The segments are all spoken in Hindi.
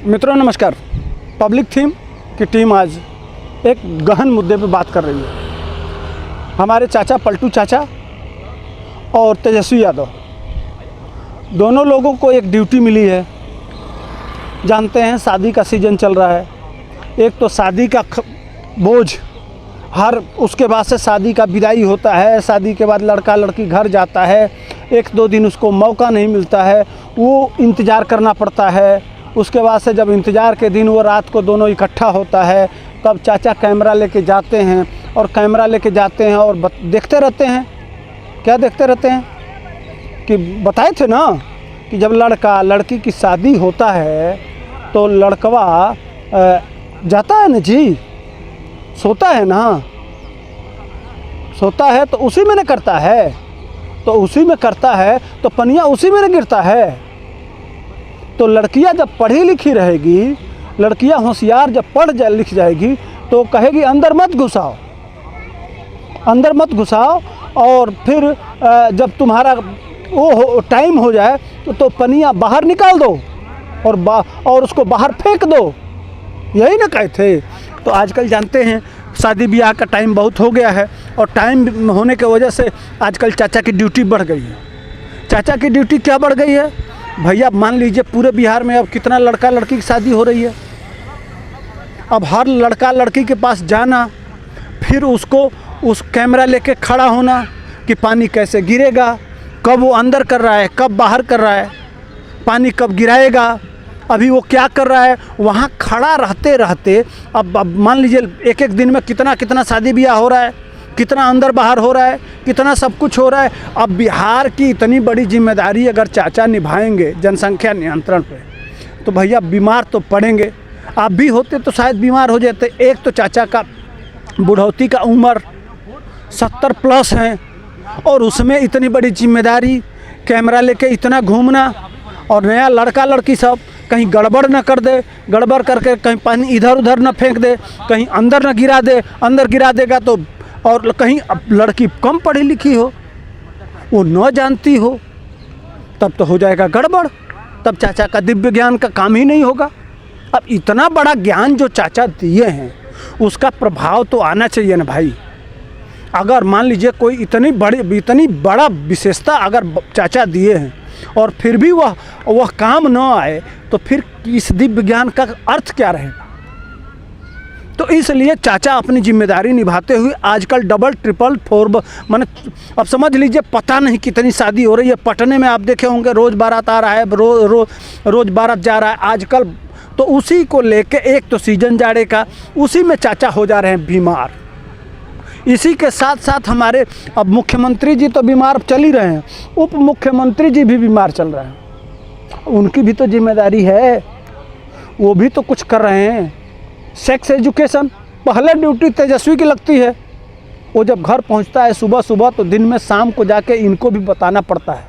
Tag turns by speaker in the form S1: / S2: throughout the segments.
S1: मित्रों नमस्कार। पब्लिक थीम की टीम आज एक गहन मुद्दे पर बात कर रही है। हमारे चाचा पलटू चाचा और तेजस्वी यादव दोनों लोगों को एक ड्यूटी मिली है। जानते हैं शादी का सीज़न चल रहा है। एक तो शादी का बोझ, हर उसके बाद से शादी का विदाई होता है। शादी के बाद लड़का लड़की घर जाता है, एक दो दिन उसको मौका नहीं मिलता है, वो इंतज़ार करना पड़ता है। उसके बाद से जब इंतज़ार के दिन वो रात को दोनों इकट्ठा होता है, तब चाचा कैमरा लेके जाते हैं और कैमरा लेके जाते हैं और देखते रहते हैं। क्या देखते रहते हैं कि बताए थे ना कि जब लड़का लड़की की शादी होता है तो लड़कवा जाता है ना जी, सोता है ना, सोता है तो उसी में न करता है, तो उसी में करता है तो पनिया उसी में न गिरता है। तो लड़कियां जब पढ़ी लिखी रहेगी, लड़कियां होशियार जब लिख जाएगी तो कहेगी अंदर मत घुसाओ, अंदर मत घुसाओ। और फिर जब तुम्हारा वो टाइम हो जाए तो पनिया बाहर निकाल दो और उसको बाहर फेंक दो। यही ना कहे थे। तो आजकल जानते हैं शादी ब्याह का टाइम बहुत हो गया है और टाइम होने की वजह से आजकल चाचा की ड्यूटी बढ़ गई है। चाचा की ड्यूटी क्या बढ़ गई है भैया? मान लीजिए पूरे बिहार में अब कितना लड़का लड़की की शादी हो रही है। अब हर लड़का लड़की के पास जाना, फिर उसको उस कैमरा लेके खड़ा होना कि पानी कैसे गिरेगा, कब वो अंदर कर रहा है, कब बाहर कर रहा है, पानी कब गिराएगा, अभी वो क्या कर रहा है। वहाँ खड़ा रहते रहते अब मान लीजिए एक एक दिन में कितना कितना शादी ब्याह हो रहा है, कितना अंदर बाहर हो रहा है, कितना सब कुछ हो रहा है। अब बिहार की इतनी बड़ी जिम्मेदारी अगर चाचा निभाएंगे जनसंख्या नियंत्रण पे, तो भैया बीमार तो पड़ेंगे। आप भी होते तो शायद बीमार हो जाते। एक तो चाचा का बुढ़ौती का उम्र 70 प्लस है और उसमें इतनी बड़ी जिम्मेदारी, कैमरा लेके इतना घूमना, और नया लड़का लड़की सब कहीं गड़बड़ न कर दे, गड़बड़ करके कहीं पानी इधर उधर न फेंक दे, कहीं अंदर न गिरा दे। अंदर गिरा देगा तो, और कहीं अब लड़की कम पढ़ी लिखी हो, वो न जानती हो, तब तो हो जाएगा गड़बड़। तब चाचा का दिव्य ज्ञान का काम ही नहीं होगा। अब इतना बड़ा ज्ञान जो चाचा दिए हैं उसका प्रभाव तो आना चाहिए ना भाई। अगर मान लीजिए कोई इतनी बड़ा विशेषता अगर चाचा दिए हैं और फिर भी वह काम न आए, तो फिर इस दिव्य ज्ञान का अर्थ क्या रहेगा? तो इसलिए चाचा अपनी जिम्मेदारी निभाते हुए आजकल डबल ट्रिपल फोर माने अब समझ लीजिए पता नहीं कितनी शादी हो रही है। पटने में आप देखे होंगे रोज़ बारात आ रहा है, रोज़ बारात जा रहा है आजकल। तो उसी को लेके एक तो सीजन जाड़े का, उसी में चाचा हो जा रहे हैं बीमार। इसी के साथ साथ हमारे अब मुख्यमंत्री जी तो बीमार चल ही रहे हैं, उप मुख्यमंत्री जी भी बीमार चल रहे हैं। उनकी भी तो जिम्मेदारी है, वो भी तो कुछ कर रहे हैं। सेक्स एजुकेशन पहले ड्यूटी तेजस्वी की लगती है। वो जब घर पहुंचता है सुबह सुबह, तो दिन में शाम को जाके इनको भी बताना पड़ता है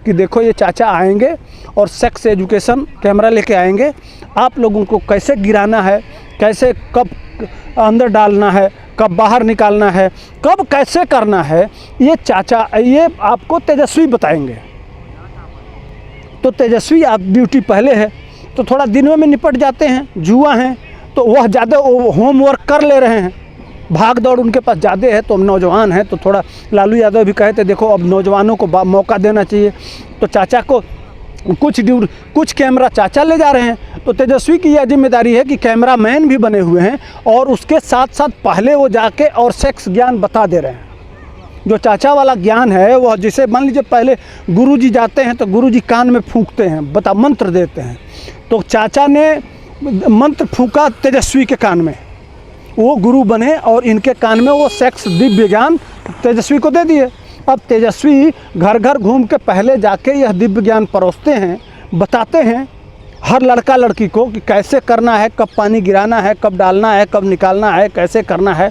S1: कि देखो ये चाचा आएंगे और सेक्स एजुकेशन कैमरा लेके आएंगे, आप लोगों को कैसे गिराना है, कैसे कब अंदर डालना है, कब बाहर निकालना है, कब कैसे करना है, ये चाचा ये आपको तेजस्वी बताएंगे। तो तेजस्वी आप ड्यूटी पहले है तो थोड़ा दिनों में निपट जाते हैं। जुआ हैं तो वह ज़्यादा होमवर्क कर ले रहे हैं, भाग दौड़ उनके पास ज़्यादा है। तो हम नौजवान हैं तो थोड़ा लालू यादव भी कहते देखो अब नौजवानों को मौका देना चाहिए। तो चाचा को कुछ कैमरा चाचा ले जा रहे हैं। तो तेजस्वी की यह जिम्मेदारी है कि कैमरा मैन भी बने हुए हैं और उसके साथ साथ पहले वो जाके और सेक्स ज्ञान बता दे रहे हैं। जो चाचा वाला ज्ञान है वह, जिसे मान लीजिए पहले गुरुजी जाते हैं तो गुरुजी कान में फूंकते हैं, मंत्र देते हैं। तो चाचा ने मंत्र फूंका तेजस्वी के कान में, वो गुरु बने और इनके कान में वो सेक्स दिव्य ज्ञान तेजस्वी को दे दिए। अब तेजस्वी घर घर घूम के पहले जाके यह दिव्य ज्ञान परोसते हैं, बताते हैं हर लड़का लड़की को कि कैसे करना है, कब पानी गिराना है, कब डालना है, कब निकालना है, कैसे करना है,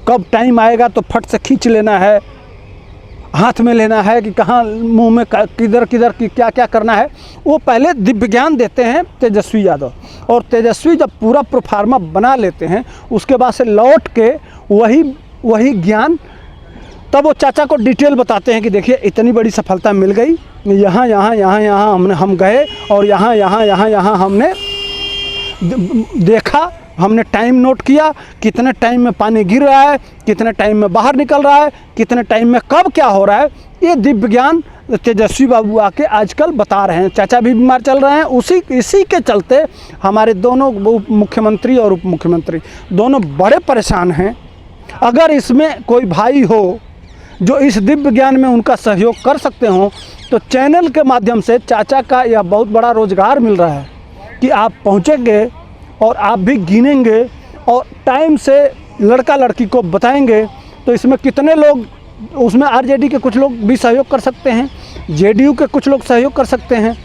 S1: कब टाइम आएगा तो फट से खींच लेना है, हाथ में लेना है कि कहाँ मुंह में किधर किधर की क्या क्या करना है। वो पहले दिव्य ज्ञान देते हैं तेजस्वी यादव। और तेजस्वी जब पूरा प्रोफार्मा बना लेते हैं उसके बाद से लौट के वही ज्ञान तब वो चाचा को डिटेल बताते हैं कि देखिए इतनी बड़ी सफलता मिल गई, यहाँ हम गए और यहाँ हमने देखा, हमने टाइम नोट किया, कितने टाइम में पानी गिर रहा है, कितने टाइम में बाहर निकल रहा है, कितने टाइम में कब क्या हो रहा है, ये दिव्य ज्ञान तेजस्वी बाबू आके आजकल बता रहे हैं। चाचा भी बीमार चल रहे हैं, इसी के चलते हमारे दोनों मुख्यमंत्री और उप मुख्यमंत्री दोनों बड़े परेशान हैं। अगर इसमें कोई भाई हो जो इस दिव्य ज्ञान में उनका सहयोग कर सकते हो, तो चैनल के माध्यम से चाचा का यह बहुत बड़ा रोज़गार मिल रहा है कि आप पहुँचेंगे और आप भी गिनेंगे और टाइम से लड़का लड़की को बताएंगे। तो इसमें कितने लोग, उसमें आरजेडी के कुछ लोग भी सहयोग कर सकते हैं, जेडीयू के कुछ लोग सहयोग कर सकते हैं,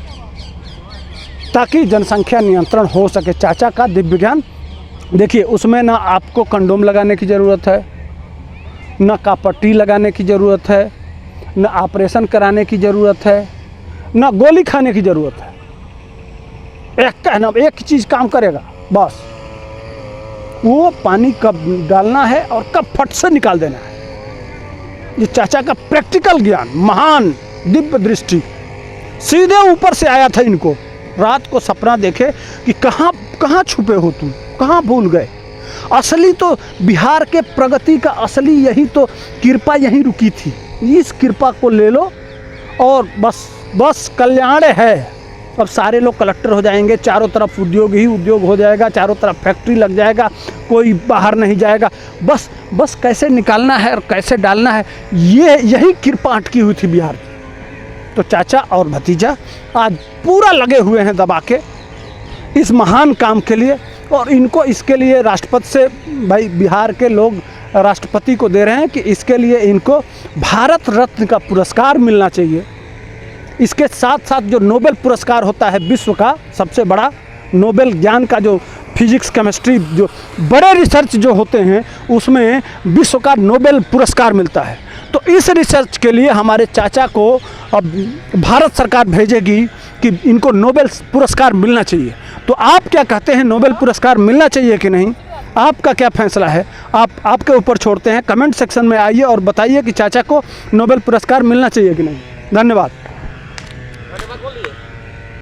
S1: ताकि जनसंख्या नियंत्रण हो सके। चाचा का दिव्य ज्ञान देखिए, उसमें ना आपको कंडोम लगाने की ज़रूरत है, न कापट्टी लगाने की ज़रूरत है, न ऑपरेशन कराने की ज़रूरत है, न गोली खाने की ज़रूरत है। एक चीज़ काम करेगा बस, वो पानी कब डालना है और कब फट से निकाल देना है। ये चाचा का प्रैक्टिकल ज्ञान, महान दिव्य दृष्टि सीधे ऊपर से आया था इनको। रात को सपना देखे कि कहाँ छुपे हो तुम, कहाँ भूल गए। असली तो बिहार के प्रगति का असली यही तो कृपा यहीं रुकी थी। इस कृपा को ले लो और बस कल्याण है। अब सारे लोग कलेक्टर हो जाएंगे, चारों तरफ उद्योग ही उद्योग हो जाएगा, चारों तरफ फैक्ट्री लग जाएगा, कोई बाहर नहीं जाएगा। बस कैसे निकालना है और कैसे डालना है, यही कृपा अटकी हुई थी बिहार की। तो चाचा और भतीजा आज पूरा लगे हुए हैं दबा के इस महान काम के लिए, और इनको इसके लिए राष्ट्रपति से, भाई बिहार के लोग राष्ट्रपति को दे रहे हैं कि इसके लिए इनको भारत रत्न का पुरस्कार मिलना चाहिए। इसके साथ साथ जो नोबेल पुरस्कार होता है विश्व का सबसे बड़ा, नोबेल ज्ञान का जो फिजिक्स केमिस्ट्री जो बड़े रिसर्च जो होते हैं उसमें विश्व का नोबेल पुरस्कार मिलता है। तो इस रिसर्च के लिए हमारे चाचा को अब भारत सरकार भेजेगी कि इनको नोबेल पुरस्कार मिलना चाहिए। तो आप क्या कहते हैं, नोबेल पुरस्कार मिलना चाहिए कि नहीं? आपका क्या फैसला है, आपके ऊपर छोड़ते हैं। कमेंट सेक्शन में आइए और बताइए कि चाचा को नोबेल पुरस्कार मिलना चाहिए कि नहीं। धन्यवाद।